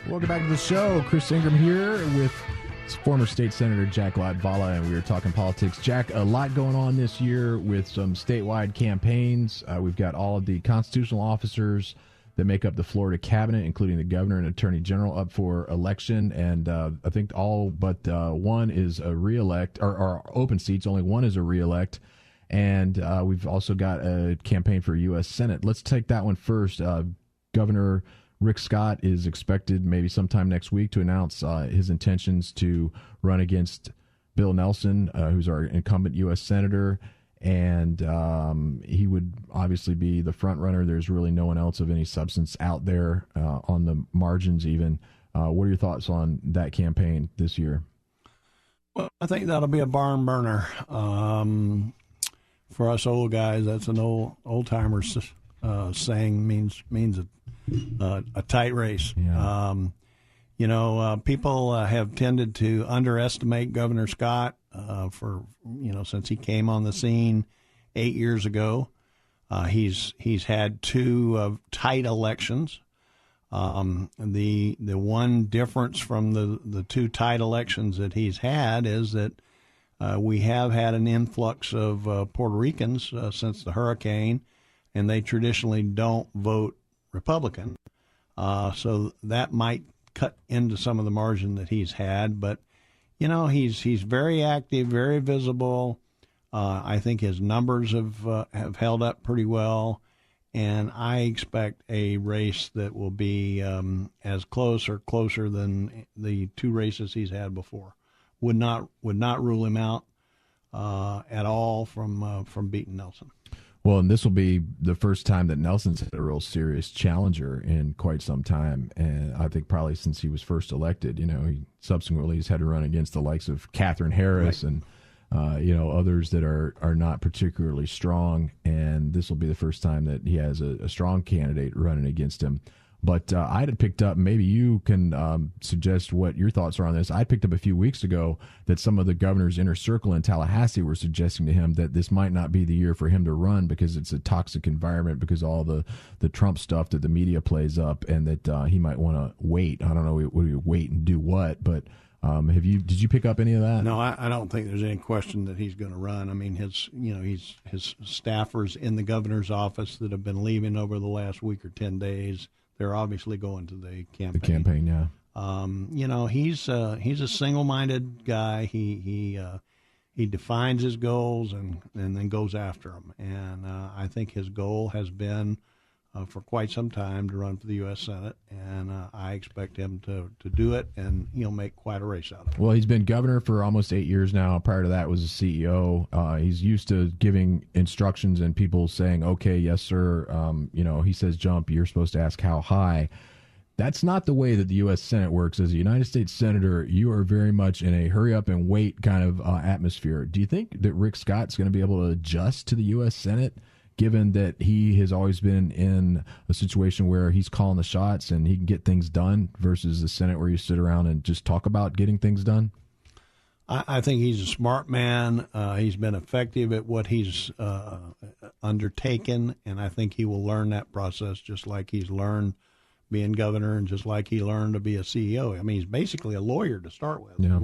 Welcome back to the show. Chris Ingram here with former state senator Jack Latvala, and we are talking politics. Jack, a lot going on this year with some statewide campaigns. We've got all of the constitutional officers that make up the Florida cabinet, including the governor and attorney general, up for election. And I think all but one is a reelect, or open seats. Only one is a reelect. And we've also got a campaign for U.S. Senate. Let's take that one first. Governor Rick Scott is expected maybe sometime next week to announce his intentions to run against Bill Nelson, who's our incumbent U.S. Senator. And he would obviously be the front runner. There's really no one else of any substance out there on the margins even. What are your thoughts on that campaign this year? Well, I think that'll be a barn burner. For us old guys, that's an old-timer saying, means a tight race. Yeah. People have tended to underestimate Governor Scott since he came on the scene 8 years ago. He's had two tight elections. The one difference from the two tight elections that he's had is that we have had an influx of Puerto Ricans since the hurricane, and they traditionally don't vote Republican. So that might cut into some of the margin that he's had. But, he's very active, very visible. I think his numbers have held up pretty well. And I expect a race that will be as close or closer than the two races he's had before. Would not rule him out at all from beating Nelson. Well, and this will be the first time that Nelson's had a real serious challenger in quite some time, and I think probably since he was first elected. He subsequently has had to run against the likes of Katherine Harris and others that are not particularly strong, and this will be the first time that he has a strong candidate running against him. But I had picked up, maybe you can suggest what your thoughts are on this. I picked up a few weeks ago that some of the governor's inner circle in Tallahassee were suggesting to him that this might not be the year for him to run because it's a toxic environment, because all the Trump stuff that the media plays up, and that he might want to wait. I don't know, wait and do what, but did you pick up any of that? No, I don't think there's any question that he's going to run. I mean, his staffers in the governor's office that have been leaving over the last week or 10 days. They're obviously going to the campaign. The campaign, yeah. He's a single-minded guy. He defines his goals and then goes after them. And I think his goal has been for quite some time to run for the U.S. Senate, and I expect him to do it, and he'll make quite a race out of it. Well, he's been governor for almost 8 years now. Prior to that was a CEO. He's used to giving instructions and people saying, okay, yes, sir. He says jump, you're supposed to ask how high. That's not the way that the U.S. Senate works. As a United States Senator, you are very much in a hurry up and wait kind of atmosphere. Do you think that Rick Scott's going to be able to adjust to the U.S. Senate, given that he has always been in a situation where he's calling the shots and he can get things done, versus the Senate where you sit around and just talk about getting things done? I think he's a smart man. He's been effective at what he's undertaken, and I think he will learn that process just like he's learned being governor and just like he learned to be a CEO. I mean, he's basically a lawyer to start with. Yeah.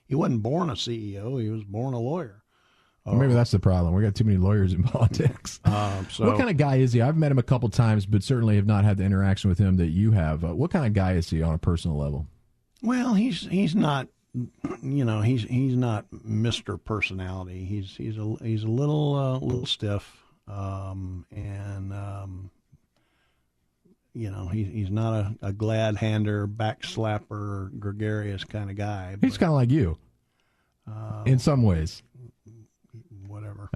He wasn't born a CEO. He was born a lawyer. Well, maybe that's the problem. We got too many lawyers in politics. What kind of guy is he? I've met him a couple times, but certainly have not had the interaction with him that you have. What kind of guy is he on a personal level? Well, he's not. He's not Mr. Personality. He's a little stiff, he's not a glad hander, back slapper, gregarious kind of guy. He's kind of like you, in some ways. Whatever.